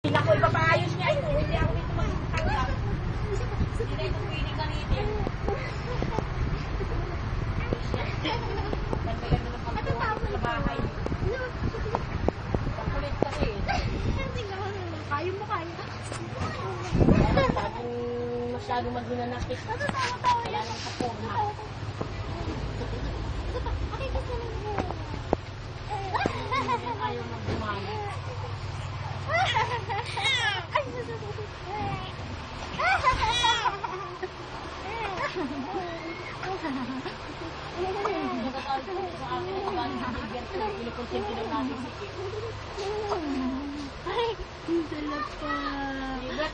Ako, ipapaayos niya ito. Hindi ako dito magtanggap. Hindi na ito pwede gamitin. Bandayan na ng pagkuhan sa bahay. Pakulit kasi. Kaya mo kaya. Kung masyado magnanakit. Wala nang kapurma. Ayaw magdumami.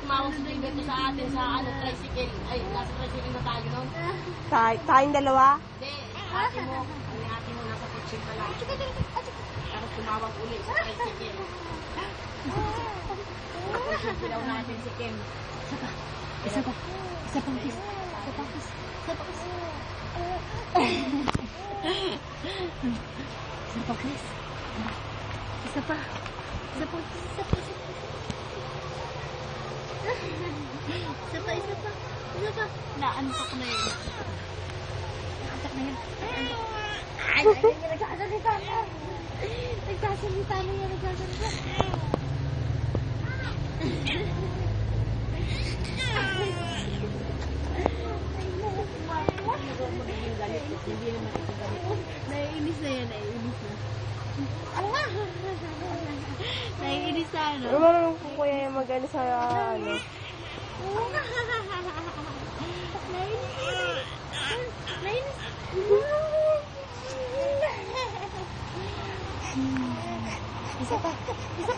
Tumawag si Gilbert sa atin sa tricycle. Ay, nasa tricycle na tayo noon. Tayong dalawa? Hindi, ate mo nasa kutsin pala. Tapos tumawag ulit sa tricycle. Kutsin daw natin si Kim. Isa pa kiss. Isa pa kiss. Naantok na yun. Ay, nagsasalita na. Nagsasalita na yan. Naiinis na yan, naiinis na. Naiinis na, ano? Ano marunong ko kuya yung mag-ano sa ano? Naiinis. Isa pa. Dito.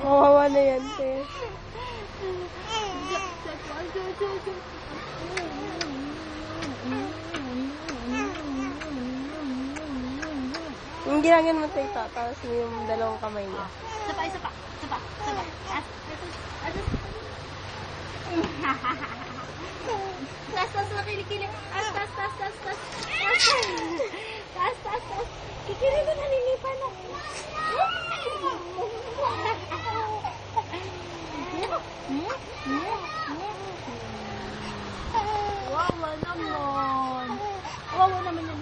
Kawawa na yan, te. Yung ginagyan mo tayo, tapos yung dalawang kamay niya. Isa pa. Taas na kilikili. Taas. Kikiri mo nalilipan ako. Wawa naman. Wawa naman yan.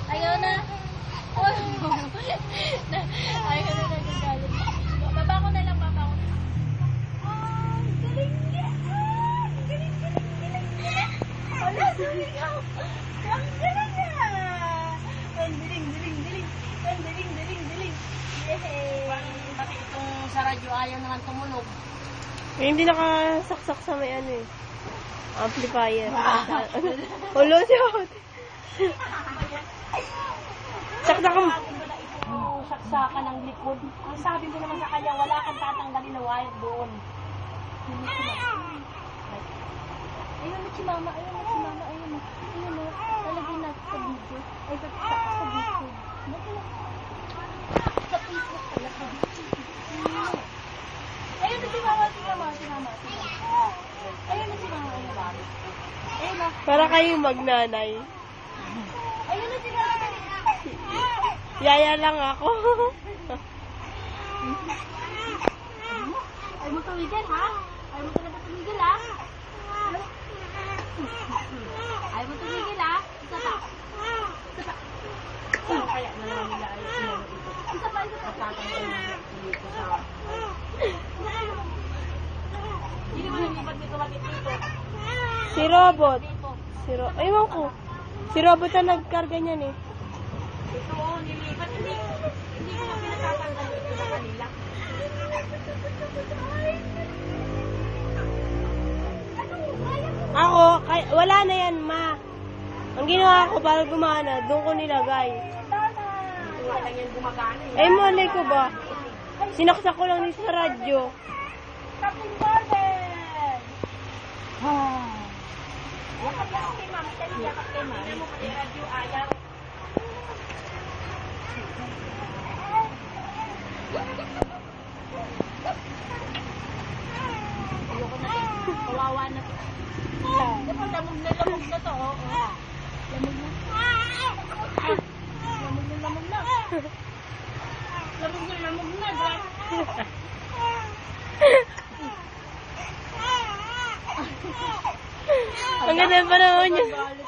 Ayaw na. Nagagalit. Baba ko na lang. Galing niya. Galing. Wala, sumigaw. Ang galing niya. Ang galing. Yehey. Pati itong sa radyo ayaw naman tumunog. Hindi nakasaksak sa may ano eh. Amplifier. Hulo siya. Saksak ka. Saksakan ng likod. Ang sabi ko naman sa kanya, wala kang tatanggalin na wire doon. Ayun na si mama. Ayun na. Talagay natin sa video. Ay, sa video. Sa Facebook pala. Ayun na si mama. Ayun na si mama. Ayun na. Para kayong magnanay. Ayun na si mama. Yaya lang ako. Ay mo tumigil, ha? Ay mo talaga tumigil, ha? Ay mo tumigil, ha? Isa pa. Kaya na naman nila ay sinunod ito. Isa pa. Tatanggalin nila dito sa... Hindi mo nalipat dito dito. Si Robot. Ewan ko. Si Robot na nagkarga niyan eh. Ito nilipat. Hindi ko na pinatatanggal ito sa kanila. Ako, wala na yan, ma. Ang ginawa ko para gumana, doon ko nilagay. Wala lang yan gumagana. Eh, malay ko ba? Sinaksak ko lang sa radyo. Captain Gordon! Yakap lang kay ma'am. Yakap kay ma'am. Hindi mo pati radyo ayaw. Lamog na, dahil. Ang ganda pa naman niya. Galit